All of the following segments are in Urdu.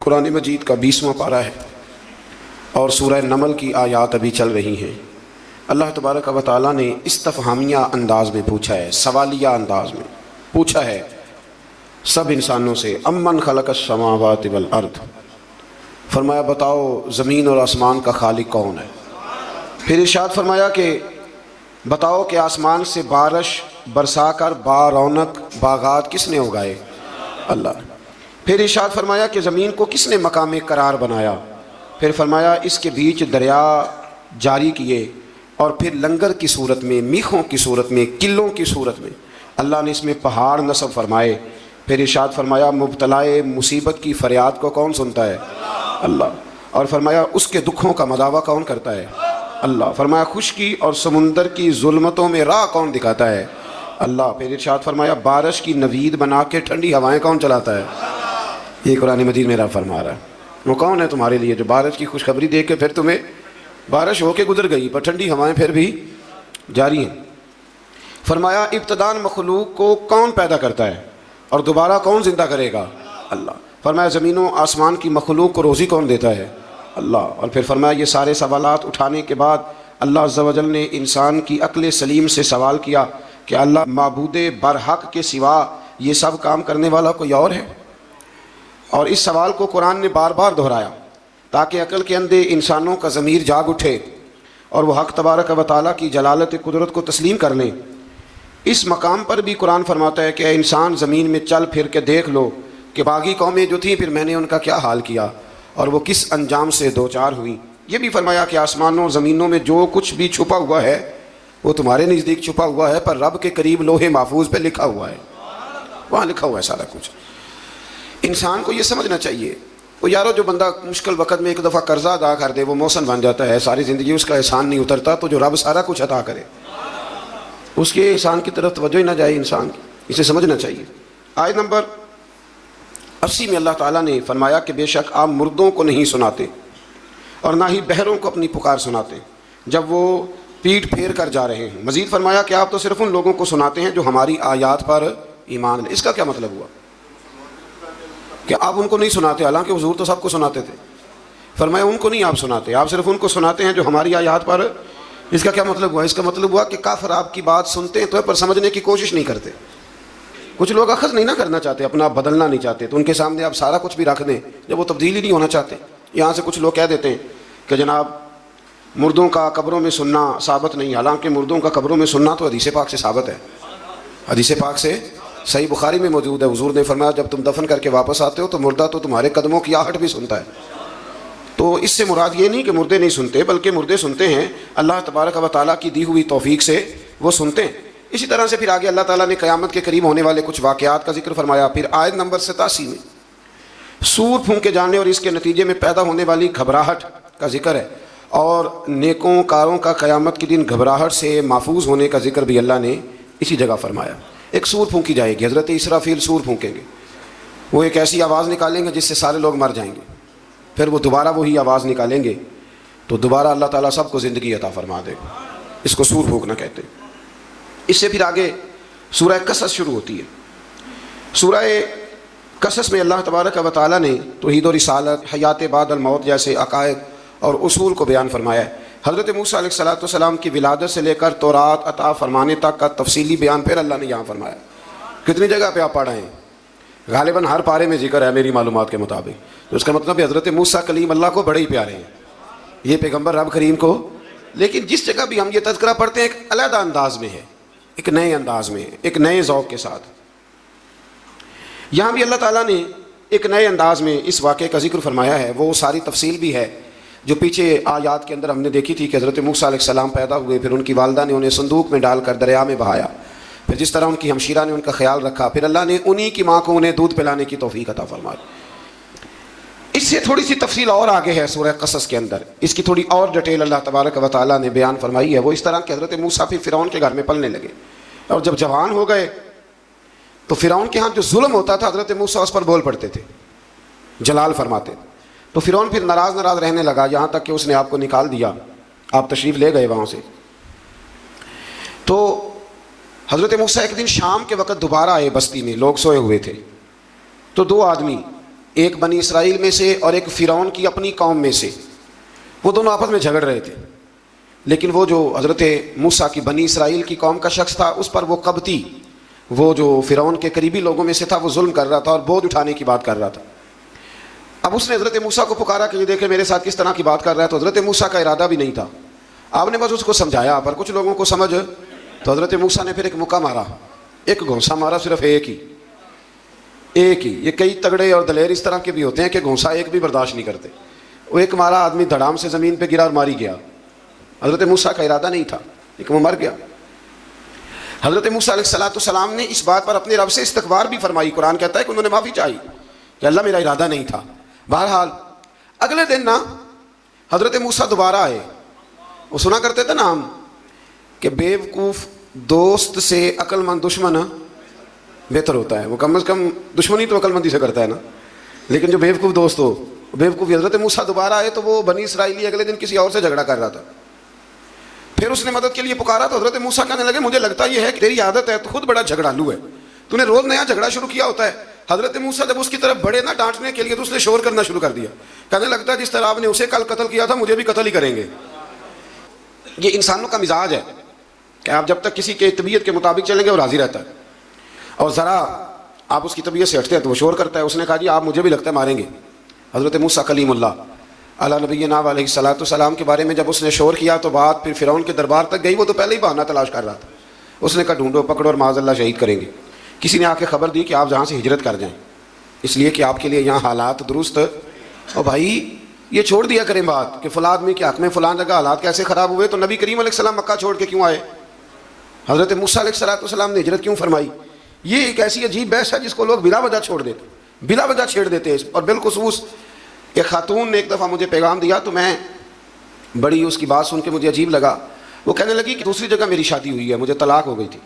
قرآن مجید کا 20واں پارہ ہے اور سورہ نمل کی آیات ابھی چل رہی ہیں۔ اللہ تبارک و تعالیٰ نے استفہامیہ انداز میں پوچھا ہے، سوالیہ انداز میں پوچھا ہے سب انسانوں سے، امن خلق السماوات والارض، فرمایا بتاؤ زمین اور آسمان کا خالق کون ہے؟ پھر ارشاد فرمایا کہ بتاؤ کہ آسمان سے بارش برسا کر رونق باغات کس نے اگائے؟ اللہ۔ پھر ارشاد فرمایا کہ زمین کو کس نے مقام قرار بنایا؟ پھر فرمایا اس کے بیچ دریا جاری کیے اور پھر لنگر کی صورت میں، میخوں کی صورت میں، قلوں کی صورت میں اللہ نے اس میں پہاڑ نصب فرمائے۔ پھر ارشاد فرمایا مبتلائے مصیبت کی فریاد کو کون سنتا ہے؟ اللہ۔ اور فرمایا اس کے دکھوں کا مداوع کون کرتا ہے؟ اللہ۔ فرمایا خشکی اور سمندر کی ظلمتوں میں راہ کون دکھاتا ہے؟ اللہ۔ پھر ارشاد فرمایا بارش کی نوید بنا کے ٹھنڈی ہوائیں کون چلاتا ہے؟ یہ قرآن مجید میں رب فرما رہا ہے۔ وہ کون ہے تمہارے لیے جو بارش کی خوشخبری دے کے پھر تمہیں بارش ہو کے گزر گئی پر ٹھنڈی ہوائیں پھر بھی جاری ہیں؟ فرمایا ابتداءً مخلوق کو کون پیدا کرتا ہے اور دوبارہ کون زندہ کرے گا؟ اللہ۔ فرمایا زمین و آسمان کی مخلوق کو روزی کون دیتا ہے؟ اللہ۔ اور پھر فرمایا یہ سارے سوالات اٹھانے کے بعد اللہ عز و جل نے انسان کی عقل سلیم سے سوال کیا کہ اللہ معبود برحق کے سوا یہ سب کام کرنے والا کوئی اور ہے؟ اور اس سوال کو قرآن نے بار بار دہرایا تاکہ عقل کے اندھے انسانوں کا ضمیر جاگ اٹھے اور وہ حق تبارک و تعالیٰ کی جلالت قدرت کو تسلیم کر لیں۔ اس مقام پر بھی قرآن فرماتا ہے کہ اے انسان زمین میں چل پھر کے دیکھ لو کہ باغی قومیں جو تھیں پھر میں نے ان کا کیا حال کیا اور وہ کس انجام سے دوچار ہوئی۔ یہ بھی فرمایا کہ آسمانوں زمینوں میں جو کچھ بھی چھپا ہوا ہے وہ تمہارے نزدیک چھپا ہوا ہے پر رب کے قریب لوح محفوظ پہ لکھا ہوا ہے، وہاں لکھا ہوا ہے سارا کچھ۔ انسان کو یہ سمجھنا چاہیے وہ یارو جو بندہ مشکل وقت میں ایک دفعہ قرضہ ادا کر دے وہ محسن بن جاتا ہے، ساری زندگی اس کا احسان نہیں اترتا، تو جو رب سارا کچھ عطا کرے اس کے احسان کی طرف توجہ ہی نہ جائے انسان کی، اسے سمجھنا چاہیے۔ آیت نمبر 80 میں اللہ تعالیٰ نے فرمایا کہ بے شک آپ مردوں کو نہیں سناتے اور نہ ہی بہروں کو اپنی پکار سناتے جب وہ پیٹھ پھیر کر جا رہے ہیں۔ مزید فرمایا کہ آپ تو صرف ان لوگوں کو سناتے ہیں جو ہماری آیات پر ایمان لے۔ اس کا کیا مطلب ہوا کہ آپ ان کو نہیں سناتے؟ حالانکہ حضور تو سب کو سناتے تھے۔ فرمایا ان کو نہیں آپ سناتے، آپ صرف ان کو سناتے ہیں جو ہماری آیات پر۔ اس کا کیا مطلب ہوا؟ اس کا مطلب ہوا کہ کافر آپ کی بات سنتے ہیں تو پر سمجھنے کی کوشش نہیں کرتے۔ کچھ لوگ اخذ نہیں نہ کرنا چاہتے، اپنا بدلنا نہیں چاہتے، تو ان کے سامنے آپ سارا کچھ بھی رکھ دیں جب وہ تبدیلی نہیں ہونا چاہتے۔ یہاں سے کچھ لوگ کہہ دیتے ہیں کہ جناب مردوں کا قبروں میں سننا ثابت نہیں، حالانکہ مردوں کا قبروں میں سننا تو حدیث پاک سے ثابت ہے، حدیث پاک سے صحیح بخاری میں موجود ہے۔ حضور نے فرمایا جب تم دفن کر کے واپس آتے ہو تو مردہ تو تمہارے قدموں کی آہٹ بھی سنتا ہے۔ تو اس سے مراد یہ نہیں کہ مردے نہیں سنتے، بلکہ مردے سنتے ہیں، اللہ تبارک و تعالیٰ کی دی ہوئی توفیق سے وہ سنتے ہیں۔ اسی طرح سے پھر آگے اللہ تعالیٰ نے قیامت کے قریب ہونے والے کچھ واقعات کا ذکر فرمایا۔ پھر آیت نمبر 87 میں سور پھونکے جانے اور اس کے نتیجے میں پیدا ہونے والی گھبراہٹ کا ذکر ہے، اور نیکوں کاروں کا قیامت کے دن گھبراہٹ سے محفوظ ہونے کا ذکر بھی اللہ نے اسی جگہ فرمایا۔ ایک سور پھونکی جائے گی، حضرت اسرافیل سور پھونکیں گے، وہ ایک ایسی آواز نکالیں گے جس سے سارے لوگ مر جائیں گے، پھر وہ دوبارہ وہی آواز نکالیں گے تو دوبارہ اللہ تعالیٰ سب کو زندگی عطا فرما دے گا۔ اس کو سور پھونکنا کہتے ہیں۔ اس سے پھر آگے سورہ قصص شروع ہوتی ہے۔ سورہ قصص میں اللہ تبارک و تعالیٰ نے توحید و رسالت، حیات بعد الموت جیسے عقائد اور اصول کو بیان فرمایا ہے۔ حضرت موسیٰ علیہ السلام کی ولادت سے لے کر تورات عطا فرمانے تک کا تفصیلی بیان پھر اللہ نے یہاں فرمایا۔ کتنی جگہ پہ آپ پڑھ رہے ہیں؟ غالباً ہر پارے میں ذکر ہے میری معلومات کے مطابق، تو اس کا مطلب ہے حضرت موسیٰ کلیم اللہ کو بڑے ہی پیارے ہیں، یہ پیغمبر رب کریم کو۔ لیکن جس جگہ بھی ہم یہ تذکرہ پڑھتے ہیں ایک علیحدہ انداز میں ہے، ایک نئے انداز میں، ایک نئے ذوق کے ساتھ۔ یہاں بھی اللہ تعالیٰ نے ایک نئے انداز میں اس واقعے کا ذکر فرمایا ہے، وہ ساری تفصیل بھی ہے جو پیچھے آیات کے اندر ہم نے دیکھی تھی کہ حضرت موسیٰ علیہ السلام پیدا ہوئے، پھر ان کی والدہ نے انہیں صندوق میں ڈال کر دریا میں بہایا، پھر جس طرح ان کی ہمشیرہ نے ان کا خیال رکھا، پھر اللہ نے انہی کی ماں کو انہیں دودھ پلانے کی توفیق عطا فرمائی۔ اس سے تھوڑی سی تفصیل اور آگے ہے سورہ قصص کے اندر، اس کی تھوڑی اور ڈیٹیل اللہ تبارک و تعالیٰ نے بیان فرمائی ہے۔ وہ اس طرح کہ حضرت موسیٰ پھر فرعون کے گھر میں پلنے لگے، اور جب جوان ہو گئے تو فرعون کے ہاں جو ظلم ہوتا تھا حضرت موسیٰ اس پر بول پڑتے تھے، جلال فرماتے تھے، تو فرعون پھر ناراض رہنے لگا، یہاں تک کہ اس نے آپ کو نکال دیا، آپ تشریف لے گئے وہاں سے۔ تو حضرت موسیٰ ایک دن شام کے وقت دوبارہ آئے بستی میں، لوگ سوئے ہوئے تھے، تو دو آدمی ایک بنی اسرائیل میں سے اور ایک فرعون کی اپنی قوم میں سے، وہ دونوں آپس میں جھگڑ رہے تھے، لیکن وہ جو حضرت موسیٰ کی بنی اسرائیل کی قوم کا شخص تھا اس پر وہ قبطی، وہ جو فرعون کے قریبی لوگوں میں سے تھا، وہ ظلم کر رہا تھا اور بوجھ اٹھانے کی بات کر رہا تھا۔ اب اس نے حضرت موسیٰ کو پکارا کہ یہ دیکھے میرے ساتھ کس طرح کی بات کر رہا ہے، تو حضرت موسیٰ کا ارادہ بھی نہیں تھا، آپ نے بس اس کو سمجھایا، پر کچھ لوگوں کو سمجھ، تو حضرت موسیٰ نے پھر ایک مکہ مارا، ایک گھونسا مارا، صرف ایک ہی۔ یہ کئی تگڑے اور دلیر اس طرح کے بھی ہوتے ہیں کہ گھونسا ایک بھی برداشت نہیں کرتے، وہ ایک مارا، آدمی دھڑام سے زمین پہ گرا اور ماری گیا۔ حضرت موسیٰ کا ارادہ نہیں تھا لیکن وہ مر گیا۔ حضرت موسیٰ علیہ السلام نے اس بات پر اپنے رب سے استغفار بھی فرمائی، قرآن کہتا ہے کہ انہوں نے معافی چاہی کہ اللہ میرا ارادہ نہیں تھا۔ بہرحال اگلے دن نا حضرت موسیٰ دوبارہ آئے، وہ سنا کرتے تھے نا ہم کہ بیوقوف دوست سے عقل مند دشمن بہتر ہوتا ہے، وہ کم از کم دشمنی تو عقل مندی سے کرتا ہے نا، لیکن جو بیوقوف دوست ہو بیوقوفی۔ حضرت موسیٰ دوبارہ آئے تو وہ بنی اسرائیلی اگلے دن کسی اور سے جھگڑا کر رہا تھا، پھر اس نے مدد کے لیے پکارا تو حضرت موسیٰ کہنے لگے مجھے لگتا یہ ہے کہ تیری عادت ہے، تو خود بڑا جھگڑالو ہے، تو نے روز نیا جھگڑا شروع کیا ہوتا ہے۔ حضرت موسیٰ جب اس کی طرف بڑھے نا ڈانٹنے کے لیے تو اس نے شور کرنا شروع کر دیا، کہنے لگتا ہے جس طرح آپ نے اسے کل قتل کیا تھا مجھے بھی قتل ہی کریں گے۔ یہ انسانوں کا مزاج ہے کہ آپ جب تک کسی کے طبیعت کے مطابق چلیں گے وہ راضی رہتا ہے، اور ذرا آپ اس کی طبیعت سے ہٹتے ہیں تو وہ شور کرتا ہے۔ اس نے کہا جی آپ مجھے بھی لگتا ہے ماریں گے۔ حضرت موسیٰ کلیم اللہ علیہ نبینا علیہ السلام کے بارے میں جب اس نے شور کیا تو بات پھر فرعون کے دربار تک گئی، وہ تو پہلے ہی بہانہ تلاش کر رہا تھا۔ اس نے کہا ڈھونڈو پکڑو اور معاذ اللہ شہید کریں گے۔ کسی نے آ کے خبر دی کہ آپ جہاں سے ہجرت کر جائیں، اس لیے کہ آپ کے لیے یہاں حالات درست، اور بھائی یہ چھوڑ دیا کریں بات کہ فلاں آدمی کے حق میں فلاں جگہ حالات کیسے خراب ہوئے، تو نبی کریم علیہ السلام مکہ چھوڑ کے کیوں آئے، حضرت موسیٰ علیہ السلام نے ہجرت کیوں فرمائی۔ یہ ایک ایسی عجیب بحث ہے جس کو لوگ بلا وجہ چھوڑ دیتے، بلا وجہ چھیڑ دیتے ہیں۔ اور بالخصوص ایک خاتون نے ایک دفعہ مجھے پیغام دیا تو میں بڑی اس کی بات سن کے مجھے عجیب لگا، وہ کہنے لگی کہ دوسری جگہ میری شادی ہوئی ہے، مجھے طلاق ہو گئی تھی،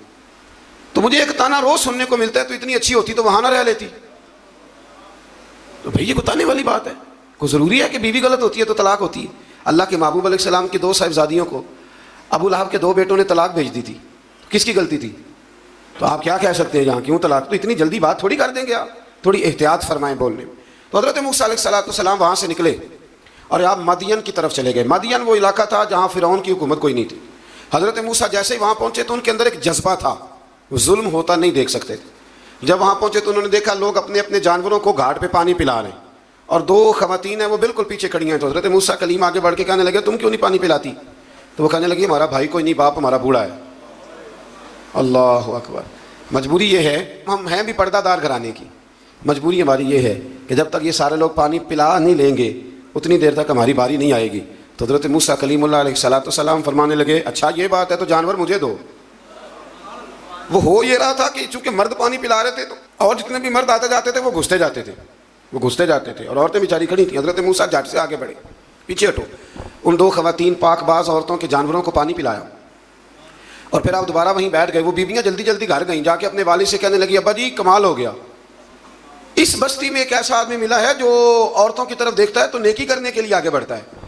تو مجھے ایک تانا روز سننے کو ملتا ہے، تو اتنی اچھی ہوتی تو وہاں نہ رہ لیتی۔ تو بھئی یہ بتانے والی بات ہے، کوئی ضروری ہے کہ بیوی غلط ہوتی ہے تو طلاق ہوتی ہے؟ اللہ کے محبوب علیہ السلام کی 2 صاحبزادیوں کو ابو لہب کے 2 بیٹوں نے طلاق بھیج دی تھی، کس کی غلطی تھی؟ تو آپ کیا کہہ سکتے ہیں یہاں کیوں طلاق؟ تو اتنی جلدی بات تھوڑی کر دیں گے آپ، تھوڑی احتیاط فرمائیں بولنے میں۔ تو حضرت موسیٰ علیہ السلام وہاں سے نکلے اور آپ مدین کی طرف چلے گئے۔ مدین وہ علاقہ تھا جہاں فرعون کی حکومت کوئی نہیں تھی۔ حضرت موسیٰ جیسے ہی وہاں پہنچے تو ان کے اندر ایک جذبہ تھا، ظلم ہوتا نہیں دیکھ سکتے تھے۔ جب وہاں پہنچے تو انہوں نے دیکھا لوگ اپنے اپنے جانوروں کو گھاٹ پہ پانی پلا رہے ہیں، اور 2 خواتین ہیں وہ بالکل پیچھے کھڑی ہیں۔ تو حضرت موسیٰ کلیم آگے بڑھ کے کہنے لگے تم کیوں نہیں پانی پلاتی؟ تو وہ کہنے لگی ہمارا بھائی کوئی نہیں، باپ ہمارا بوڑھا ہے۔ اللہ اکبر۔ مجبوری یہ ہے، ہم ہیں بھی پردہ دار گھرانے کی، مجبوری ہماری یہ ہے کہ جب تک یہ سارے لوگ پانی پلا نہیں لیں گے اتنی دیر تک ہماری باری نہیں آئے گی۔ تو حضرت موسیٰ کلیم اللہ علیہ السلام فرمانے لگے اچھا یہ بات ہے تو جانور مجھے دو۔ وہ ہو یہ رہا تھا کہ چونکہ مرد پانی پلا رہے تھے تو اور جتنے بھی مرد آتے جاتے تھے وہ گھستے جاتے تھے اور عورتیں بیچاری کھڑی تھیں۔ حضرت موسیٰ جھٹ سے آگے بڑھے، پیچھے ہٹو۔ ان 2 خواتین پاک باز عورتوں کے جانوروں کو پانی پلایا اور پھر آپ دوبارہ وہیں بیٹھ گئے۔ وہ بیویاں جلدی جلدی گھر گئیں، جا کے اپنے والد سے کہنے لگی ابا جی کمال ہو گیا، اس بستی میں ایک ایسا آدمی ملا ہے جو عورتوں کی طرف دیکھتا ہے تو نیکی کرنے کے لیے آگے بڑھتا ہے،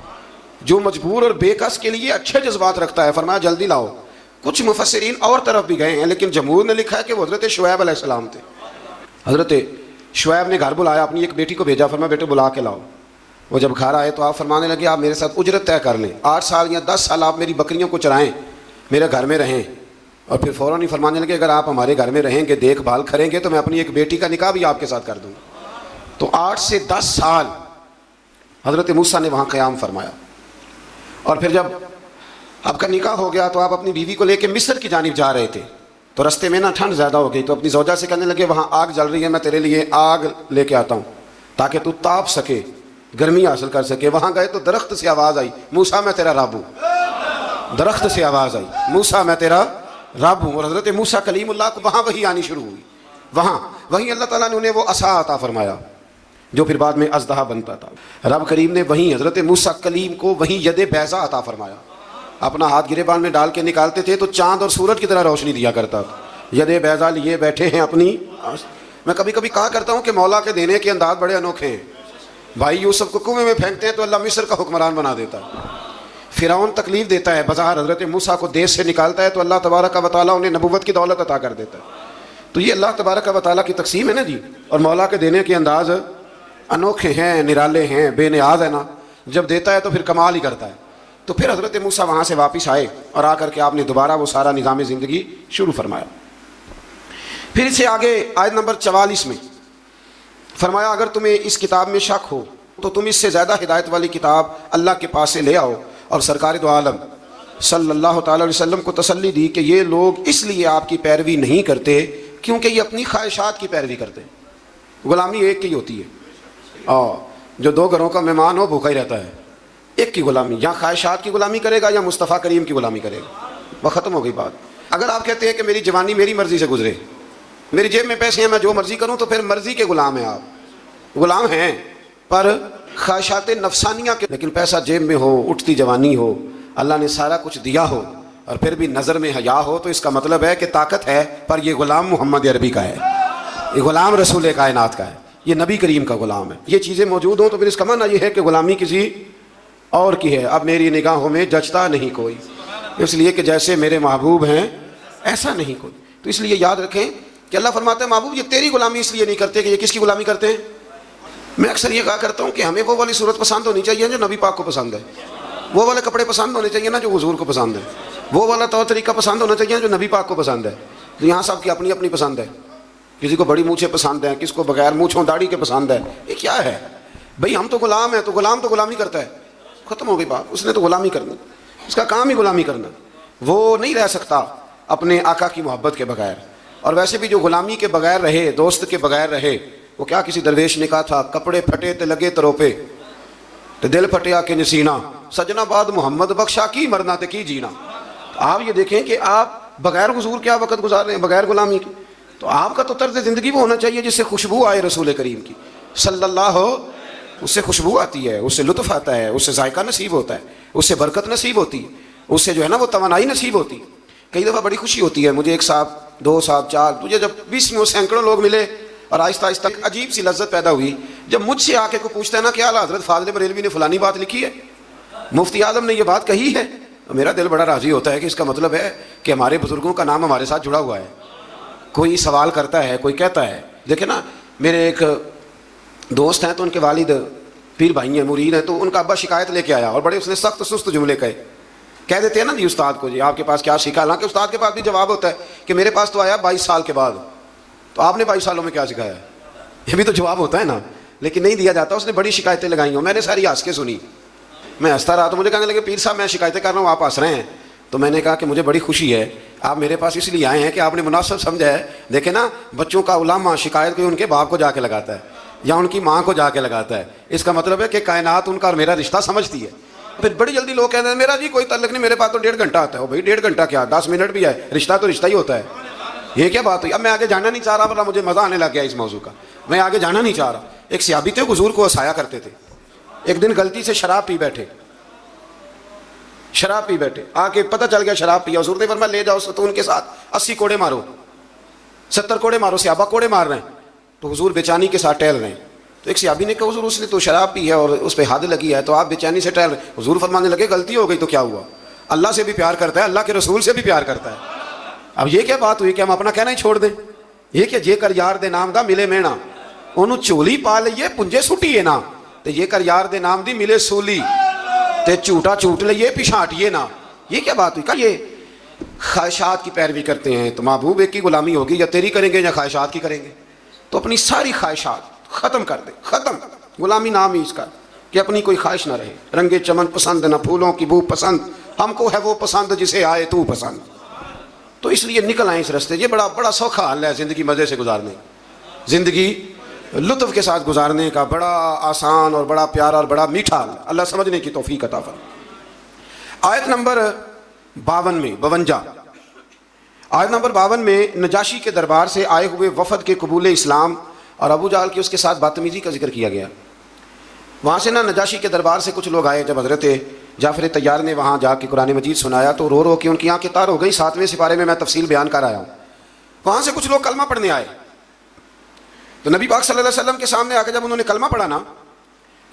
جو مجبور اور بے کس کے لیے اچھے جذبات رکھتا ہے۔ فرمایا جلدی لاؤ۔ کچھ مفسرین اور طرف بھی گئے ہیں لیکن جمہور نے لکھا ہے کہ وہ حضرت شعیب علیہ السلام تھے۔ حضرت شعیب نے گھر بلایا، اپنی ایک بیٹی کو بھیجا، فرمایا بیٹے بلا کے لاؤ۔ وہ جب گھر آئے تو آپ فرمانے لگے آپ میرے ساتھ اجرت طے کر لیں، 8 سال یا 10 سال آپ میری بکریوں کو چرائیں، میرے گھر میں رہیں۔ اور پھر فوراً ہی فرمانے لگے اگر آپ ہمارے گھر میں رہیں گے، دیکھ بھال کریں گے تو میں اپنی ایک بیٹی کا نکاح بھی آپ کے ساتھ کر دوں گا۔ تو 8 سے 10 سال حضرت موسیٰ نے وہاں قیام فرمایا۔ اور پھر جب آپ کا نکاح ہو گیا تو آپ اپنی بیوی کو لے کے مصر کی جانب جا رہے تھے، تو رستے میں نا ٹھنڈ زیادہ ہو گئی، تو اپنی زوجہ سے کہنے لگے وہاں آگ جل رہی ہے، میں تیرے لیے آگ لے کے آتا ہوں تاکہ تو تاپ سکے، گرمی حاصل کر سکے۔ وہاں گئے تو درخت سے آواز آئی موسیٰ میں تیرا رب ہوں۔ درخت سے آواز آئی موسیٰ میں تیرا رب ہوں۔ اور حضرت موسیٰ کلیم اللہ کو وہاں وحی آنی شروع ہوئی، وہیں اللہ تعالیٰ نے انہیں وہ عصا عطا فرمایا جو پھر بعد میں اژدہا بنتا تھا۔ رب کریم نے وہیں حضرت موسیٰ کلیم کو وہیں ید بیضا عطا فرمایا۔ اپنا ہاتھ گریبان میں ڈال کے نکالتے تھے تو چاند اور سورج کی طرح روشنی دیا کرتا تھا۔ ید بیضا لیے بیٹھے ہیں اپنی۔ میں کبھی کبھی کہا کرتا ہوں کہ مولا کے دینے کے انداز بڑے انوکھے ہیں۔ بھائی یوسف کو کنویں میں پھینکتے ہیں تو اللہ مصر کا حکمران بنا دیتا ہے۔ فرعون تکلیف دیتا ہے، بظاہر حضرت موسیٰ کو دیس سے نکالتا ہے تو اللہ تبارک و تعالیٰ انہیں نبوت کی دولت عطا کر دیتا ہے۔ تو یہ اللہ تبارک و تعالیٰ کی تقسیم ہے نا جی، اور مولا کے دینے کے انداز انوکھے ہیں، نرالے ہیں، بے نیاز ہے نا، جب دیتا ہے تو پھر کمال ہی کرتا ہے۔ تو پھر حضرت موسیٰ وہاں سے واپس آئے اور آ کر کے آپ نے دوبارہ وہ سارا نظام زندگی شروع فرمایا۔ پھر اسے آگے آیت نمبر 44 میں فرمایا اگر تمہیں اس کتاب میں شک ہو تو تم اس سے زیادہ ہدایت والی کتاب اللہ کے پاس سے لے آؤ، اور سرکار دو عالم صلی اللہ تعالی علیہ وسلم کو تسلی دی کہ یہ لوگ اس لیے آپ کی پیروی نہیں کرتے کیونکہ یہ اپنی خواہشات کی پیروی کرتے ہیں۔ غلامی ایک کی ہوتی ہے، اور جو دو گھروں کا مہمان ہو بھوکا ہی رہتا ہے۔ ایک کی غلامی، یا خواہشات کی غلامی کرے گا یا مصطفیٰ کریم کی غلامی کرے گا، وہ ختم ہو گئی بات۔ اگر آپ کہتے ہیں کہ میری جوانی میری مرضی سے گزرے، میری جیب میں پیسے ہیں، میں جو مرضی کروں، تو پھر مرضی کے غلام ہیں آپ، غلام ہیں پر خواہشات نفسانیہ کے۔ لیکن پیسہ جیب میں ہو، اٹھتی جوانی ہو، اللہ نے سارا کچھ دیا ہو، اور پھر بھی نظر میں حیا ہو، تو اس کا مطلب ہے کہ طاقت ہے، پر یہ غلام محمد عربی کا ہے، یہ غلام رسول کائنات کا ہے، یہ نبی کریم کا غلام ہے۔ یہ چیزیں موجود ہوں تو پھر اس کا معنی یہ ہے کہ غلامی کسی اور کی ہے۔ اب میری نگاہوں میں جچتا نہیں کوئی، اس لیے کہ جیسے میرے محبوب ہیں ایسا نہیں کوئی۔ تو اس لیے یاد رکھیں کہ اللہ فرماتا ہے محبوب یہ تیری غلامی اس لیے نہیں کرتے کہ یہ کس کی غلامی کرتے ہیں۔ میں اکثر یہ کہا کرتا ہوں کہ ہمیں وہ والی صورت پسند ہونی چاہیے جو نبی پاک کو پسند ہے، وہ والے کپڑے پسند ہونے چاہیے نا جو حضور کو پسند ہے، وہ والا طور طریقہ پسند ہونا چاہیے جو نبی پاک کو پسند ہے۔ تو یہاں سب کی اپنی اپنی پسند ہے، کسی کو بڑی مونچھیں پسند ہیں، کس کو بغیر مونچھوں داڑھی کے پسند ہے۔ یہ کیا ہے بھئی؟ ہم تو غلام ہیں، تو غلام تو غلامی کرتا ہے، ختم ہو گئی بات۔ اس نے تو غلامی کرنا، اس کا کام ہی غلامی کرنا، وہ نہیں رہ سکتا اپنے آقا کی محبت کے بغیر۔ اور ویسے بھی جو غلامی کے بغیر رہے، دوست کے بغیر رہے، وہ کیا کسی درویش نے کہا تھا، کپڑے پھٹے تے لگے تروپے تے دل پھٹیا کہ نسینا، سجنا بعد محمد بخشا کی مرنا تے کی جینا۔ آپ یہ دیکھیں کہ آپ بغیر حضور کیا وقت گزار رہے ہیں، بغیر غلامی کے۔ تو آپ کا تو طرز زندگی وہ ہونا چاہیے جس سے خوشبو آئے رسول کریم کی صلی اللہ، اس سے خوشبو آتی ہے، اس سے لطف آتا ہے، اس سے ذائقہ نصیب ہوتا ہے، اس سے برکت نصیب ہوتی ہے، اس سے جو ہے نا وہ توانائی نصیب ہوتی ہے۔ کئی دفعہ بڑی خوشی ہوتی ہے مجھے، ایک صاحب، دو صاحب، چار، مجھے جب 20 میں سینکڑوں لوگ ملے، اور آہستہ آہستہ عجیب سی لذت پیدا ہوئی جب مجھ سے آ کے کوئی پوچھتا ہے نا کہ اعلیٰ حضرت فاضل بریلوی نے فلانی بات لکھی ہے، مفتی اعظم نے یہ بات کہی ہے، میرا دل بڑا راضی ہوتا ہے کہ اس کا مطلب ہے کہ ہمارے بزرگوں کا نام ہمارے ساتھ جڑا ہوا ہے۔ کوئی سوال کرتا ہے، کوئی کہتا ہے، دیکھیں نا میرے ایک دوست ہیں تو ان کے والد پیر بھائی ہیں، مرید ہیں، تو ان کا ابا شکایت لے کے آیا اور بڑے اس نے سخت سست جملے کہہ دیتے ہیں نا جی استاد کو، جی آپ کے پاس کیا سیکھا، حالانکہ استاد کے پاس بھی جواب ہوتا ہے کہ میرے پاس تو آیا 22 سال کے بعد، تو آپ نے 22 سالوں میں کیا سکھایا، یہ بھی تو جواب ہوتا ہے نا، لیکن نہیں دیا جاتا۔ اس نے بڑی شکایتیں لگائی ہوں، میں نے ساری ہنس کے سنی، میں ہنستا رہا تو مجھے کہنے لگے پیر صاحب میں شکایتیں کر رہا ہوں آپ ہنس رہے ہیں، تو میں نے کہا کہ مجھے بڑی خوشی ہے، آپ میرے پاس اس لیے آئے ہیں کہ آپ نے مناسب سمجھا ہے۔ دیکھیں نا بچوں کا علامہ شکایت کوئی ان کے باپ کو جا کے لگاتا ہے یا ان کی ماں کو جا کے لگاتا ہے، اس کا مطلب ہے کہ کائنات ان کا اور میرا رشتہ سمجھتی ہے۔ پھر بڑی جلدی لوگ کہتے ہیں میرا جی کوئی تعلق نہیں، میرے پاس تو 1.5 گھنٹہ آتا ہے۔ بھائی 1.5 گھنٹہ کیا، 10 منٹ بھی ہے، رشتہ تو رشتہ ہی ہوتا ہے، یہ کیا بات ہوئی؟ اب میں آگے جانا نہیں چاہ رہا، ورنہ مجھے مزہ آنے لگ گیا اس موضوع کا، میں آگے جانا نہیں چاہ رہا۔ ایک صحابی تھے حضور کو ہنسایا کرتے تھے، ایک دن غلطی سے شراب پی بیٹھے، آ کے پتہ چل گیا شراب پیا، حضور نے فرمایا لے جاؤ ستون کے ساتھ 80 کوڑے مارو، 70 کوڑے مارو، صحابہ کوڑے مار رہے ہیں، تو حضور بے چینی کے ساتھ ٹہل رہے ہیں۔ تو ایک صحابی نے کہا حضور اس نے تو شراب پی ہے اور اس پہ حد لگی ہے، تو آپ بے چینی سے ٹہل رہے ہیں۔ حضور فرمانے لگے غلطی ہو گئی تو کیا ہوا، اللہ سے بھی پیار کرتا ہے، اللہ کے رسول سے بھی پیار کرتا ہے۔ اب یہ کیا بات ہوئی کہ ہم اپنا کہنا ہی چھوڑ دیں؟ یہ کہ جے کر یار دے نام دا ملے مینا، انہوں چولی پا لئیے پنجے سٹیے نا، تے یہ کر یار دے نام دی ملے سولی، تے چوٹا چوٹ لئیے پیشانٹیے نا۔ یہ کیا بات ہوئی؟ کہ یہ خواہشات کی پیروی کرتے ہیں، تو محبوب ایک کی غلامی ہوگی، یا تیری کریں گے یا خواہشات کی کریں گے؟ تو اپنی ساری خواہشات ختم کر دے، ختم، غلامی نام ہی اس کا کہ اپنی کوئی خواہش نہ رہے۔ رنگے چمن پسند نہ پھولوں کی بو پسند، ہم کو ہے وہ پسند جسے آئے تو پسند۔ تو اس لیے نکل آئیں اس رستے۔ یہ بڑا سوکھا حل ہے زندگی مزے سے گزارنے، زندگی لطف کے ساتھ گزارنے کا، بڑا آسان اور بڑا پیارا اور بڑا میٹھا حل۔ اللہ سمجھنے کی توفیق عطا فرمائے۔ آیت نمبر 52 آیت نمبر 52 میں نجاشی کے دربار سے آئے ہوئے وفد کے قبول اسلام اور ابو جہل کی اس کے ساتھ بدتمیزی کا ذکر کیا گیا۔ وہاں سے نجاشی کے دربار سے کچھ لوگ آئے، جب حضرت جعفر طیار نے وہاں جا کے قرآن مجید سنایا تو رو رو کے ان کی آنکھیں تار ہو گئی۔ 7ویں سپارے میں تفصیل بیان کر آیا ہوں۔ وہاں سے کچھ لوگ کلمہ پڑھنے آئے، تو نبی پاک صلی اللہ علیہ وسلم کے سامنے آ کے جب انہوں نے کلمہ پڑھا نا،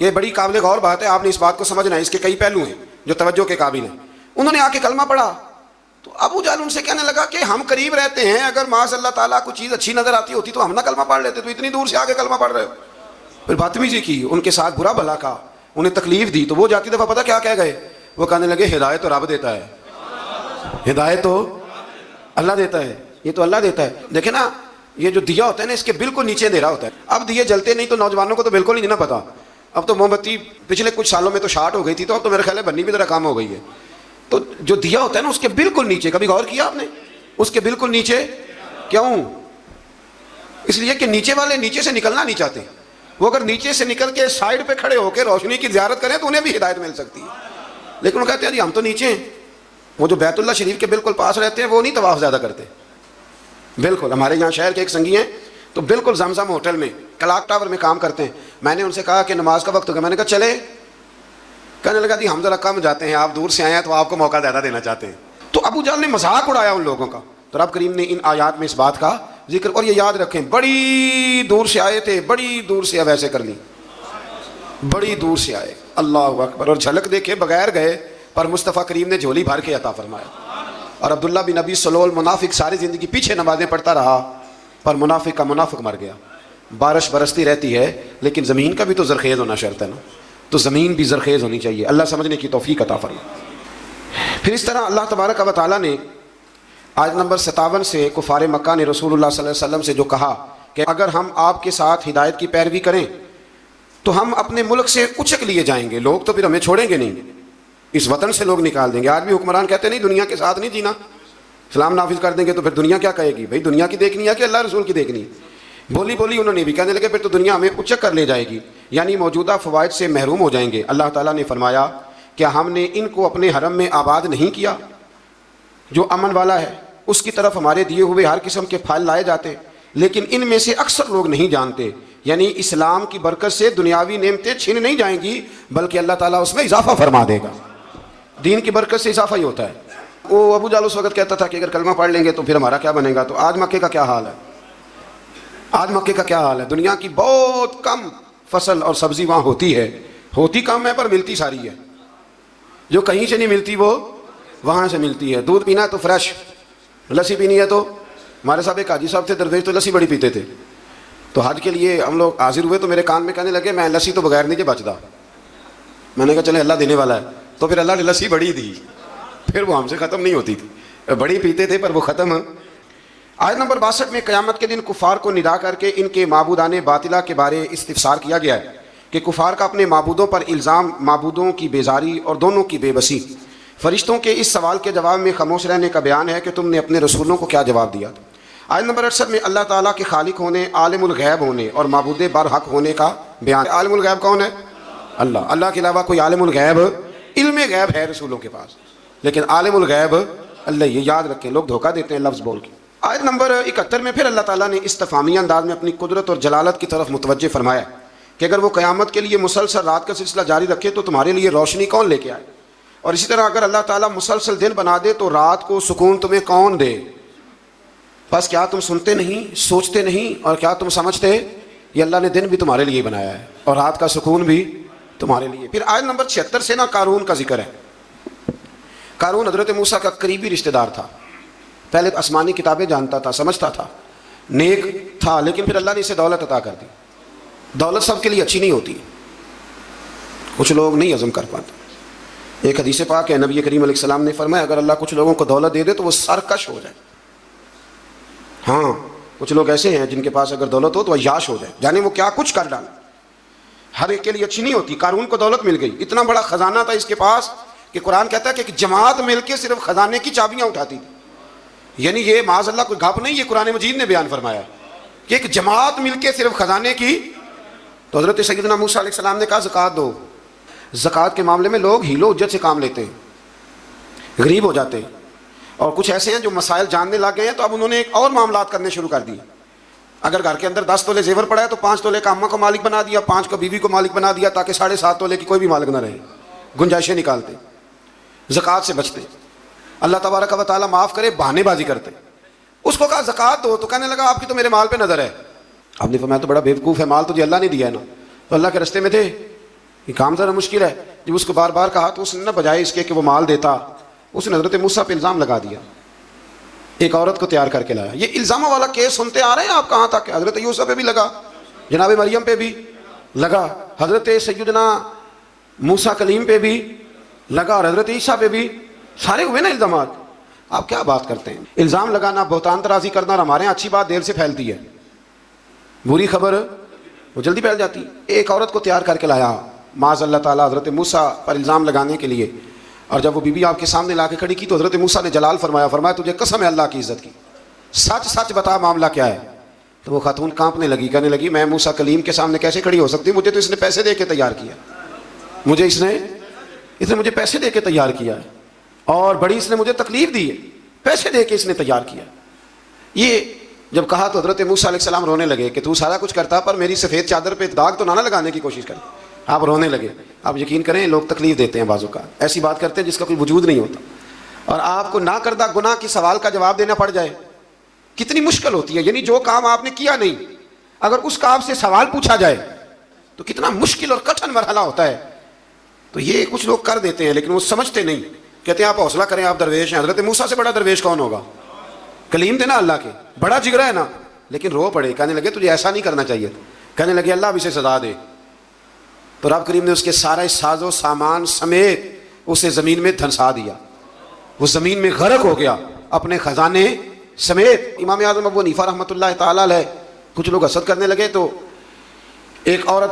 یہ بڑی قابل غور بات ہے، آپ نے اس بات کو سمجھنا ہے، اس کے کئی پہلو ہیں جو توجہ کے قابل ہیں۔ انہوں نے آ کے کلمہ پڑھا تو ابو جہل ان سے کہنے لگا کہ ہم قریب رہتے ہیں، اگر معاذ اللہ تعالیٰ کوئی چیز اچھی نظر آتی ہوتی تو ہم نہ کلمہ پڑھ لیتے، تو اتنی دور سے آ کے کلمہ پڑھ رہے ہو۔ پھر بدتمیزی کی، ان کے ساتھ برا بھلا کہا، انہیں تکلیف دی، تو وہ جاتی دفعہ پتہ کیا کہہ گئے؟ وہ کہنے لگے ہدایت تو رب دیتا ہے، ہدایت تو اللہ دیتا ہے، یہ تو اللہ دیتا ہے۔ دیکھیں نا، یہ جو دیا ہوتا ہے نا، اس کے بالکل نیچے اندھیرا ہوتا ہے۔ اب دیے جلتے نہیں تو نوجوانوں کو تو بالکل نہیں نا پتا۔ اب تو موم بتی پچھلے کچھ سالوں میں تو شارٹ ہو گئی تھی، تو اب تو میرے خیال ہے بننی بھی ذرا کام ہو گئی ہے۔ تو جو دیا ہوتا ہے نا، اس کے بالکل نیچے، کبھی غور کیا آپ نے؟ اس کے بالکل نیچے کیوں؟ اس لیے کہ نیچے والے نیچے سے نکلنا نہیں چاہتے۔ وہ اگر نیچے سے نکل کے سائڈ پہ کھڑے ہو کے روشنی کی زیارت کریں تو انہیں بھی ہدایت مل سکتی ہے، لیکن وہ کہتے ہیں جی ہم تو نیچے ہیں۔ وہ جو بیت اللہ شریف کے بالکل پاس رہتے ہیں وہ نہیں طواف زیادہ کرتے۔ بالکل ہمارے یہاں شہر کے ایک سنگی ہیں تو بالکل زمزم ہوٹل میں کلاک ٹاور میں کام کرتے ہیں۔ میں نے ان سے کہا کہ نماز کا وقت ہو گیا، میں نے کہا چلے؟ کہنے لگا جی ہم ذرا کم جاتے ہیں، آپ دور سے آئے ہیں تو آپ کو موقع زیادہ دینا چاہتے ہیں۔ تو ابو جہل نے مذاق اڑایا ان لوگوں کا، تو رب کریم نے ان آیات میں اس بات کا ذکر، اور یہ یاد رکھیں بڑی دور سے آئے تھے، بڑی دور سے، اب ایسے کر لی، بڑی دور سے آئے، اللہ اکبر، اور جھلک دیکھے بغیر گئے، پر مصطفیٰ کریم نے جھولی بھر کے عطا فرمایا۔ اور عبداللہ بن ابی سلول منافق ساری زندگی پیچھے نمازیں پڑھتا رہا، پر منافق کا منافق مر گیا۔ بارش برستی رہتی ہے لیکن زمین کا بھی تو زرخیز ہونا شرط ہے نا، تو زمین بھی زرخیز ہونی چاہیے۔ اللہ سمجھنے کی توفیق عطا فرمائے۔ پھر اس طرح اللہ تبارک و تعالیٰ نے آیت نمبر 57 سے کفار مکہ نے رسول اللہ صلی اللہ علیہ وسلم سے جو کہا کہ اگر ہم آپ کے ساتھ ہدایت کی پیروی کریں تو ہم اپنے ملک سے اچک لیے جائیں گے، لوگ تو پھر ہمیں چھوڑیں گے نہیں، اس وطن سے لوگ نکال دیں گے۔ آج بھی حکمران کہتے نہیں دنیا کے ساتھ نہیں جینا، اسلام نافذ کر دیں گے تو پھر دنیا کیا کہے گی؟ بھائی دنیا کی دیکھنی ہے کہ اللہ رسول کی دیکھنی؟ بولی انہوں نے بھی، کہنے لگے پھر تو دنیا ہمیں اچک کر لے جائے گی، یعنی موجودہ فوائد سے محروم ہو جائیں گے۔ اللہ تعالیٰ نے فرمایا کیا ہم نے ان کو اپنے حرم میں آباد نہیں کیا جو امن والا ہے؟ اس کی طرف ہمارے دیے ہوئے ہر قسم کے پھل لائے جاتے، لیکن ان میں سے اکثر لوگ نہیں جانتے۔ یعنی اسلام کی برکت سے دنیاوی نعمتیں چھن نہیں جائیں گی، بلکہ اللہ تعالیٰ اس میں اضافہ فرما دے گا۔ دین کی برکت سے اضافہ ہی ہوتا ہے۔ وہ ابو جہل اس وقت کہتا تھا کہ اگر کلمہ پڑھ لیں گے تو پھر ہمارا کیا بنے گا؟ تو آج مکے کا کیا حال ہے؟ آج مکے کا کیا حال ہے؟ دنیا کی بہت کم فصل اور سبزی وہاں ہوتی ہے، ہوتی کم ہے پر ملتی ساری ہے۔ جو کہیں سے نہیں ملتی وہ وہاں سے ملتی ہے۔ دودھ پینا ہے تو فریش، لسی پینی ہے تو ہمارے صاحب ایک حاجی صاحب تھے درویش، تو لسی بڑی پیتے تھے۔ تو حج کے لیے ہم لوگ حاضر ہوئے تو میرے کان میں کہنے لگے میں لسی تو بغیر نہیں بچتا۔ میں نے کہا چلے اللہ دینے والا ہے، تو پھر اللہ نے لسی بڑی دی، پھر وہ ہم سے ختم نہیں ہوتی تھی، بڑی پیتے تھے پر وہ ختم۔ آیت نمبر 62 میں قیامت کے دن کفار کو ندا کر کے ان کے معبودان باطلہ کے بارے استفسار کیا گیا ہے کہ کفار کا اپنے معبودوں پر الزام، معبودوں کی بیزاری اور دونوں کی بے بسی۔ فرشتوں کے اس سوال کے جواب میں خاموش رہنے کا بیان ہے کہ تم نے اپنے رسولوں کو کیا جواب دیا۔ آیت نمبر 68 میں اللہ تعالیٰ کے خالق ہونے، عالم الغیب ہونے اور معبود برحق ہونے کا بیان۔ عالم الغیب کون ہے؟ اللہ۔ اللہ کے علاوہ کوئی عالم الغیب، علم غیب ہے رسولوں کے پاس، لیکن عالم الغیب اللہ۔ یہ یاد رکھیں، لوگ دھوکہ دیتے ہیں لفظ بول کے۔ آیت نمبر 71 میں پھر اللہ تعالیٰ نے استفہامی انداز میں اپنی قدرت اور جلالت کی طرف متوجہ فرمایا کہ اگر وہ قیامت کے لیے مسلسل رات کا سلسلہ جاری رکھے تو تمہارے لیے روشنی کون لے کے آئے؟ اور اسی طرح اگر اللہ تعالیٰ مسلسل دن بنا دے تو رات کو سکون تمہیں کون دے؟ بس کیا تم سنتے نہیں، سوچتے نہیں، اور کیا تم سمجھتے یہ اللہ نے دن بھی تمہارے لیے بنایا ہے اور رات کا سکون بھی تمہارے لیے۔ پھر آیت نمبر 76 سے نا قارون کا ذکر ہے۔ قارون حضرت موسیٰ کا قریبی رشتہ دار تھا، پہلے آسمانی کتابیں جانتا تھا، سمجھتا تھا، نیک تھا، لیکن پھر اللہ نے اسے دولت عطا کر دی۔ دولت سب کے لیے اچھی نہیں ہوتی، کچھ لوگ نہیں ہضم کر پاتے۔ ایک حدیث پاک ہے، نبی کریم علیہ السلام نے فرمایا اگر اللہ کچھ لوگوں کو دولت دے دے تو وہ سرکش ہو جائے۔ ہاں کچھ لوگ ایسے ہیں جن کے پاس اگر دولت ہو تو عیاش ہو جائے، جانے وہ کیا کچھ کر ڈالے۔ ہر ایک کے لیے اچھی نہیں ہوتی۔ قارون کو دولت مل گئی، اتنا بڑا خزانہ تھا اس کے پاس کہ قرآن کہتا ہے کہ ایک جماعت مل کے صرف خزانے کی چابیاں اٹھاتی تھی۔ یعنی یہ معاذ اللہ کوئی گپ نہیں، یہ قرآن مجید نے بیان فرمایا کہ ایک جماعت مل کے صرف خزانے کی۔ تو حضرت سیدنا موسیٰ علیہ السلام نے کہا زکوٰۃ دو۔ زکوٰۃ کے معاملے میں لوگ ہیلو حجت سے کام لیتے ہیں، غریب ہو جاتے ہیں، اور کچھ ایسے ہیں جو مسائل جاننے لگ گئے ہیں تو اب انہوں نے ایک اور معاملات کرنے شروع کر دیے۔ اگر گھر کے اندر 10 تولے زیور پڑا ہے تو 5 تولے کا اماں کو مالک بنا دیا، 5 کو بیوی کو مالک بنا دیا، تاکہ 7.5 تولے کی کوئی بھی مالک نہ رہے۔ گنجائشیں نکالتے، زکوٰۃ سے بچتے، اللہ تبارک و تعالیٰ معاف کرے بہانے بازی کرتے۔ اس کو کہا زکوٰۃ دو تو کہنے لگا آپ کی تو میرے مال پہ نظر ہے۔ آپ نے فرمایا تو بڑا بیوقوف ہے، مال تو جی اللہ نے دیا ہے نا۔ تو اللہ کے رستے میں تھے، یہ کام ذرا مشکل ہے۔ جب اس کو بار بار کہا تو اس نے بجائے اس کے کہ وہ مال دیتا، اس نے حضرت موسیٰ پہ الزام لگا دیا، ایک عورت کو تیار کر کے لایا۔ یہ الزاموں والا کیس سنتے آ رہے ہیں آپ کہاں تک؟ حضرت یوسف پہ بھی لگا، جناب مریم پہ بھی، لگا، حضرت سیدنا موسیٰ کلیم پہ بھی لگا اور حضرت عیسیٰ پہ بھی، سارے ہوئے نا الزامات. آپ کیا بات کرتے ہیں؟ الزام لگانا، بہتان ترازی کرنا، اور ہمارے یہاں اچھی بات دیر سے پھیلتی ہے، بری خبر وہ جلدی پھیل جاتی. ایک عورت کو تیار کر کے لایا معاذ اللہ تعالیٰ حضرت موسیٰ پر الزام لگانے کے لیے، اور جب وہ بی بی آپ کے سامنے لا کے کھڑی کی تو حضرت موسیٰ نے جلال فرمایا، تجھے قسم ہے اللہ کی عزت کی، سچ سچ بتا معاملہ کیا ہے. تو وہ خاتون کانپنے لگی، کہنے لگی میں موسیٰ کلیم کے سامنے کیسے کھڑی ہو سکتی ہوں؟ مجھے تو اس نے پیسے دے کے تیار کیا، اس نے مجھے پیسے دے کے تیار کیا ہے، اور بڑی اس نے مجھے تکلیف دی ہے، پیسے دے کے اس نے تیار کیا. یہ جب کہا تو حضرت موسیٰ علیہ السلام رونے لگے کہ تو سارا کچھ کرتا پر میری سفید چادر پہ داغ تو نہ لگانے کی کوشش کر. آپ رونے لگے. آپ یقین کریں لوگ تکلیف دیتے ہیں، بازو کا ایسی بات کرتے ہیں جس کا کوئی وجود نہیں ہوتا، اور آپ کو نہ کردہ گناہ کی سوال کا جواب دینا پڑ جائے کتنی مشکل ہوتی ہے. یعنی جو کام آپ نے کیا نہیں، اگر اس کام سے سوال پوچھا جائے تو کتنا مشکل اور کٹھن مرحلہ ہوتا ہے. تو یہ کچھ لوگ کر دیتے ہیں لیکن وہ سمجھتے نہیں، کہتے ہیں آپ حوصلہ کریں، آپ درویش ہیں. حضرت موسیٰ سے بڑا درویش کون ہوگا؟ کلیم تھے نا اللہ کے، بڑا جگرا ہے نا. لیکن رو پڑے، کہنے لگے تجھے ایسا نہیں کرنا چاہیے. کہنے لگے اللہ اب اسے سزا دے. تو رب کریم نے اس کے سارے ساز و سامان سمیت اسے زمین میں دھنسا دیا، وہ زمین میں غرق ہو گیا اپنے خزانے سمیت. امام اعظم ابو حنیفہ رحمۃ اللہ تعالیٰ علیہ کچھ لوگ حسد کرنے لگے تو ایک عورت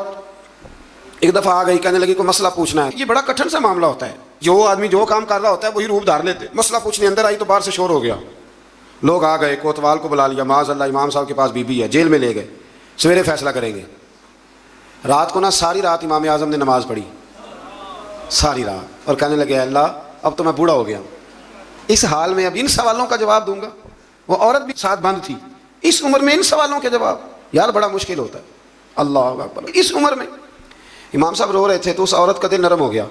ایک دفعہ آ گئی، کہنے لگی کوئی مسئلہ پوچھنا ہے. یہ بڑا کٹھن سا معاملہ ہوتا ہے، جو آدمی جو کام کر رہا ہوتا ہے وہی روپ دھار لیتے. مسئلہ پوچھنے اندر آئی تو باہر سے شور ہو گیا، لوگ آ گئے، کوتوال کو بلا لیا، معاذ اللہ امام صاحب کے پاس بی بی ہے، جیل میں لے گئے، سویرے فیصلہ کریں گے. رات کو ساری رات امام اعظم نے نماز پڑھی، ساری رات، اور کہنے لگے اللہ اب تو میں بوڑھا ہو گیا، اس حال میں اب ان سوالوں کا جواب دوں گا. وہ عورت بھی ساتھ بند تھی، اس عمر میں ان سوالوں کے جواب یار بڑا مشکل ہوتا ہے. اللہ اکبر. اس عمر میں امام صاحب رو رہے تھے تو اس عورت کا دل نرم ہو گیا.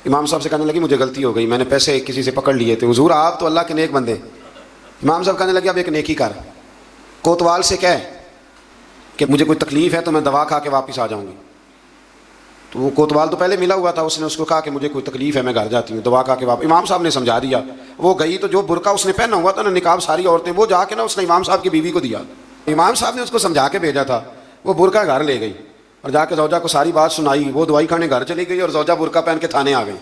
امام صاحب سے کہنے لگی مجھے غلطی ہو گئی، میں نے پیسے کسی سے پکڑ لیے تھے، حضور آپ تو اللہ کے نیک بندے. امام صاحب کہنے لگے اب ایک نیکی کر، کوتوال سے کہہ کہ مجھے کوئی تکلیف ہے تو میں دوا کھا کے واپس آ جاؤں گی. تو وہ کوتوال تو پہلے ملا ہوا تھا، اس نے اس کو کہا کہ مجھے کوئی تکلیف ہے میں گھر جاتی ہوں، دوا کھا کے واپس. امام صاحب نے سمجھا دیا. وہ گئی تو جو برقع اس نے پہنا ہوا تھا نا، نقاب ساری عورتیں، وہ جا کے اس نے امام صاحب کی بیوی کو دیا. امام صاحب نے اس کو سمجھا کے بھیجا تھا. وہ برقع گھر لے گئی اور جا کے زوجہ کو ساری بات سنائی. وہ دوائی کھانے گھر چلی گئی اور زوجہ برقع پہن کے تھانے آ گئی.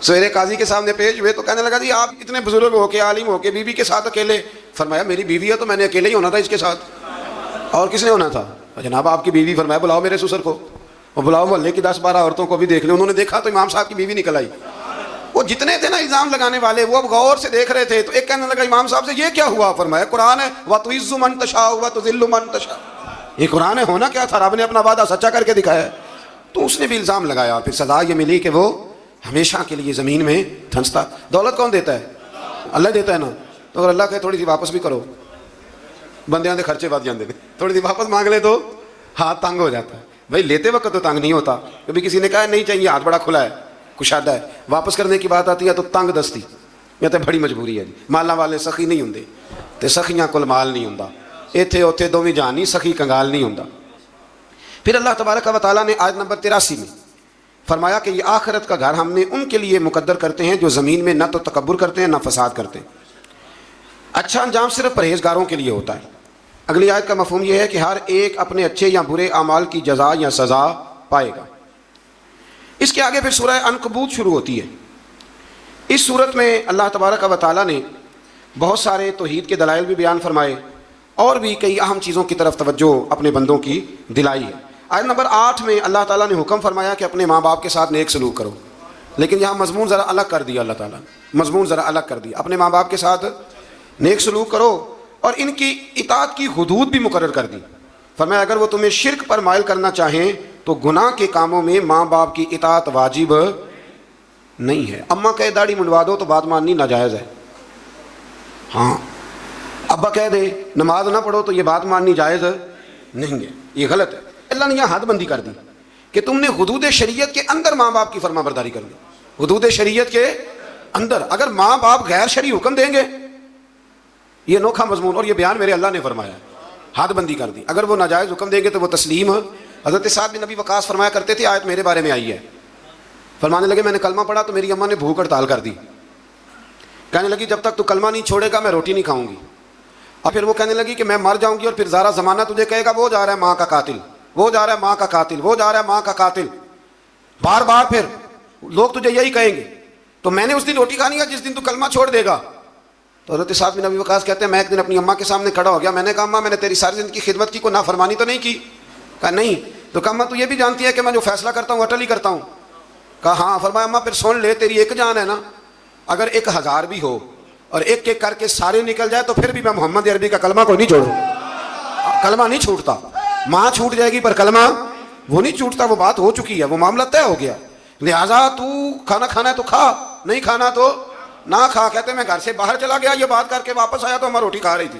سویرے قاضی کے سامنے پیش ہوئے تو کہنے لگا جی آپ اتنے بزرگ ہو کے عالم ہو کے بیوی کے ساتھ اکیلے. فرمایا میری بیوی ہے تو میں نے اکیلے ہی ہونا تھا اس کے ساتھ، اور کس نے ہونا تھا؟ جناب آپ کی بیوی. فرمایا بلاؤ میرے سسر کو، اور بلاؤ محلے کی 10-12 عورتوں کو بھی دیکھ لیں. انہوں نے دیکھا تو امام صاحب کی بیوی نکل آئی. وہ جتنے تھے نا الزام لگانے والے وہ اب غور سے دیکھ رہے تھے. تو ایک کہنے لگا امام صاحب سے یہ کیا ہوا؟ فرمایا قرآن ہے وَتُعِزُّ مَن تَشَاءُ وَتُذِلُّ مَن تَشَاءُ. یہ قرآن ہے، ہونا کیا تھا؟ رب نے اپنا وعدہ سچا کر کے دکھایا ہے. تو اس نے بھی الزام لگایا، پھر سزا یہ ملی کہ وہ ہمیشہ کے لیے زمین میں دھنستا. دولت کون دیتا ہے؟ اللہ دیتا ہے نا. تو اگر اللہ کہے تھوڑی سی واپس بھی کرو، بندیاں دے خرچے بد جاندے نے، تھوڑی سی واپس مانگ لے تو ہاتھ تنگ ہو جاتا ہے. بھائی لیتے وقت تو تنگ نہیں ہوتا، کبھی کسی نے کہا نہیں چاہیے، ہاتھ بڑا کھلا ہے، کشادہ ہے، واپس کرنے کی بات آتی ہے تو تنگ دستی یا تو بڑی مجبوری ہے جی. مالاں والے سخی نہیں ہوندے تے سخیاں کول مال نہیں ہوندا، ایتھے اوتھے دوویں جہان نہیں، سخی کنگال نہیں ہوندا. پھر اللہ تبارک و تعالیٰ نے آیت نمبر 83 میں فرمایا کہ یہ آخرت کا گھر ہم نے ان کے لیے مقدر کرتے ہیں جو زمین میں نہ تو تکبر کرتے ہیں نہ فساد کرتے ہیں. اچھا انجام صرف پرہیزگاروں کے لیے ہوتا ہے. اگلی آیت کا مفہوم یہ ہے کہ ہر ایک اپنے اچھے یا برے اعمال کی جزا یا سزا پائے گا. اس کے آگے پھر سورہ عنکبوت شروع ہوتی ہے. اس صورت میں اللہ تبارک و تعالیٰ نے بہت سارے توحید کے دلائل بھی بیان فرمائے اور بھی کئی اہم چیزوں کی طرف توجہ اپنے بندوں کی دلائی ہے. آیت نمبر 8 میں اللہ تعالیٰ نے حکم فرمایا کہ اپنے ماں باپ کے ساتھ نیک سلوک کرو، لیکن یہاں مضمون ذرا الگ کر دیا. اللہ تعالیٰ نے مضمون ذرا الگ کر دیا. اپنے ماں باپ کے ساتھ نیک سلوک کرو اور ان کی اطاعت کی حدود بھی مقرر کر دی. فرمایا اگر وہ تمہیں شرک پر مائل کرنا چاہیں تو گناہ کے کاموں میں ماں باپ کی اطاعت واجب نہیں ہے. اماں کہے داڑھی منڈوا دو تو بات ماننی ناجائز ہے. ہاں ابا کہہ دے نماز نہ پڑھو تو یہ بات ماننی جائز نہیں ہے، یہ غلط ہے. اللہ نے یہاں حد بندی کر دی کہ تم نے حدود شریعت کے اندر ماں باپ کی فرما برداری کرنی. حدود شریعت کے اندر اگر ماں باپ غیر شرعی حکم دیں گے، یہ انوکھا مضمون، اور یہ بیان میرے اللہ نے فرمایا، حد بندی کر دی. اگر وہ ناجائز حکم دیں گے تو وہ تسلیم. حضرت سعد بن نبی وقاص فرمایا کرتے تھے آیت میرے بارے میں آئی ہے. فرمانے لگے میں نے کلمہ پڑھا تو میری اماں نے بھوک ہڑتال کر دی. کہنے لگی جب تک تو کلمہ نہیں چھوڑے گا میں روٹی نہیں کھاؤں گی. اور پھر وہ کہنے لگی کہ میں مر جاؤں گی اور پھر زارا زمانہ تجھے کہے گا وہ جا رہا ہے ماں کا قاتل، وہ جا رہا ہے ماں کا قاتل، وہ جا رہا ہے ماں کا قاتل، بار بار پھر لوگ تجھے یہی کہیں گے، تو میں نے اس دن روٹی کھانی ہے جس دن تو کلمہ چھوڑ دے گا۔ تو حضرت سعد بن ابی وقاص کہتے ہیں میں ایک دن اپنی اماں کے سامنے کھڑا ہو گیا، میں نے کہا اماں میں نے تیری ساری زندگی خدمت کی، کوئی نافرمانی تو نہیں کی؟ کہا نہیں۔ تو کہا اماں تو یہ بھی جانتی ہے کہ میں جو فیصلہ کرتا ہوں اٹل ہی کرتا ہوں؟ کہا ہاں۔ فرمایا اماں پھر سن لے، تیری ایک جان ہے نا، اگر 1000 بھی ہو اور ایک ایک کر کے سارے نکل جائے تو پھر بھی میں محمد عربی کا کلمہ کوئی نہیں چھوڑوں، کلمہ نہیں چھوٹتا۔ ماں چھوٹ جائے گی پر کلمہ وہ نہیں چھوٹتا، وہ بات ہو چکی ہے، وہ معاملہ طے ہو گیا۔ لہٰذا تو کھانا کھانا ہے تو کھا، نہیں کھانا تو نہ کھا۔ کہتے میں گھر سے باہر چلا گیا، یہ بات کر کے واپس آیا تو ہماری روٹی کھا رہی تھی۔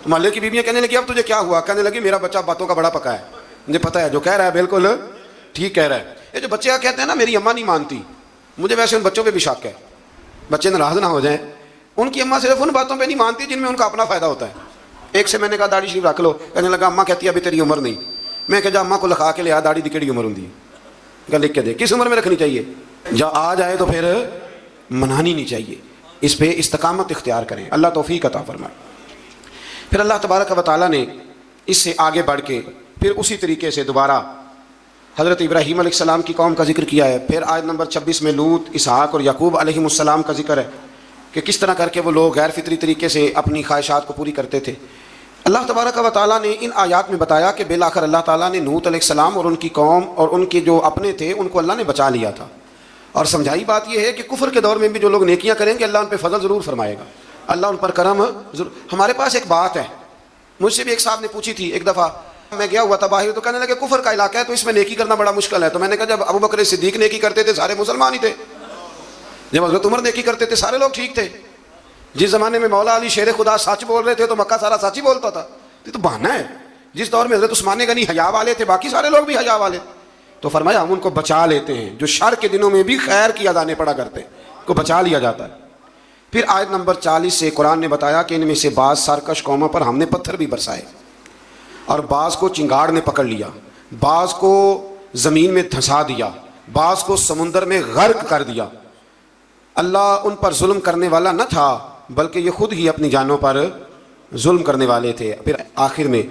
تو محلے کی بیویاں کہنے لگی اب تجھے کیا ہوا؟ کہنے لگی میرا بچہ باتوں کا بڑا پکا ہے، مجھے پتہ ہے جو کہہ رہا ہے بالکل ٹھیک کہہ رہا ہے۔ یہ جو بچے کہتے ہیں نا میری اماں نہیں مانتی، مجھے ویسے ان بچوں پہ بھی شک ہے، بچے ناراض نہ ہو جائیں، ان کی اماں صرف ان باتوں پہ نہیں مانتی جن میں ان کا اپنا فائدہ ہوتا ہے۔ ایک سے میں نے کہا داڑھی شریف رکھ لو، کہنے لگا اماں کہتی ہے ابھی تیری عمر نہیں۔ میں کہا جا اماں کو لکھا کے لیا داڑھی دی کیڑی عمر ہوں دی، کہ لکھ کے دے کس عمر میں رکھنی چاہیے، جب آ جائے تو پھر منانی نہیں چاہیے، اس پہ استقامت اختیار کریں، اللہ توفیق عطا فرمائے۔ پھر اللہ تبارک و تعالیٰ نے اس سے آگے بڑھ کے پھر اسی طریقے سے دوبارہ حضرت ابراہیم علیہ السلام کی قوم کا ذکر کیا ہے۔ پھر آیت نمبر 26 میں لوط، اسحاق اور یعقوب علیہ السلام کا ذکر ہے کہ کس طرح کر کے وہ لوگ غیر فطری طریقے سے اپنی خواہشات کو پوری کرتے تھے۔ اللہ تبارک و تعالیٰ نے ان آیات میں بتایا کہ بالآخر اللہ تعالیٰ نے لوط علیہ السلام اور ان کی قوم اور ان کے جو اپنے تھے ان کو اللہ نے بچا لیا تھا، اور سمجھائی بات یہ ہے کہ کفر کے دور میں بھی جو لوگ نیکیاں کریں گے اللہ ان پہ فضل ضرور فرمائے گا، اللہ ان پر کرم ضرور۔ ہمارے پاس ایک بات ہے، مجھ سے بھی ایک صاحب نے پوچھی تھی ایک دفعہ، میں گیا ہوا تھا باہر تو کہنے لگے کفر کا علاقہ ہے تو اس میں نیکی کرنا بڑا مشکل ہے۔ تو میں نے کہا جب ابو بکر صدیق نیکی کرتے تھے سارے مسلمان ہی تھے، جب حضرت عمر نیکی کرتے تھے سارے لوگ ٹھیک تھے، جس زمانے میں مولا علی شیر خدا سچ بول رہے تھے تو مکہ سارا سچ ہی بولتا تھا، یہ تو بہانہ ہے۔ جس دور میں حضرت عثمان غنی حیا والے تھے باقی سارے لوگ بھی حیا والے، تو فرمایا ہم ان کو بچا لیتے ہیں، جو شر کے دنوں میں بھی خیر کی اذانیں پڑا کرتے ہیں کو بچا لیا جاتا ہے۔ پھر آیت نمبر 40 سے قرآن نے بتایا کہ ان میں سے بعض سرکش قوموں پر ہم نے پتھر بھی برسائے، اور بعض کو چنگاڑ نے پکڑ لیا، بعض کو زمین میں دھنسا دیا، بعض کو سمندر میں غرق کر دیا۔ اللہ ان پر ظلم کرنے والا نہ تھا بلکہ یہ خود ہی اپنی جانوں پر ظلم کرنے والے تھے۔ پھر آخر میں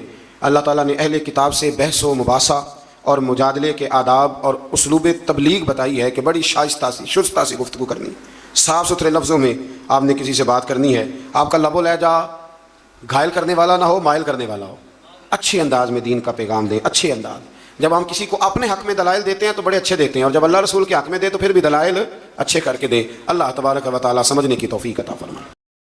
اللہ تعالیٰ نے اہل کتاب سے بحث و مباحثہ اور مجادلے کے آداب اور اسلوب تبلیغ بتائی ہے کہ بڑی شائستہ سی شستہ سی گفتگو کرنی، صاف ستھرے لفظوں میں آپ نے کسی سے بات کرنی ہے، آپ کا لب و لہجہ گھائل کرنے والا نہ ہو، مائل کرنے والا ہو، اچھے انداز میں دین کا پیغام دیں، اچھے انداز۔ جب ہم کسی کو اپنے حق میں دلائل دیتے ہیں تو بڑے اچھے دیتے ہیں، اور جب اللہ رسول کے حق میں دے تو پھر بھی دلائل اچھے کر کے دے۔ اللہ تبارک و تعالیٰ سمجھنے کی توفیق عطا فرمائے۔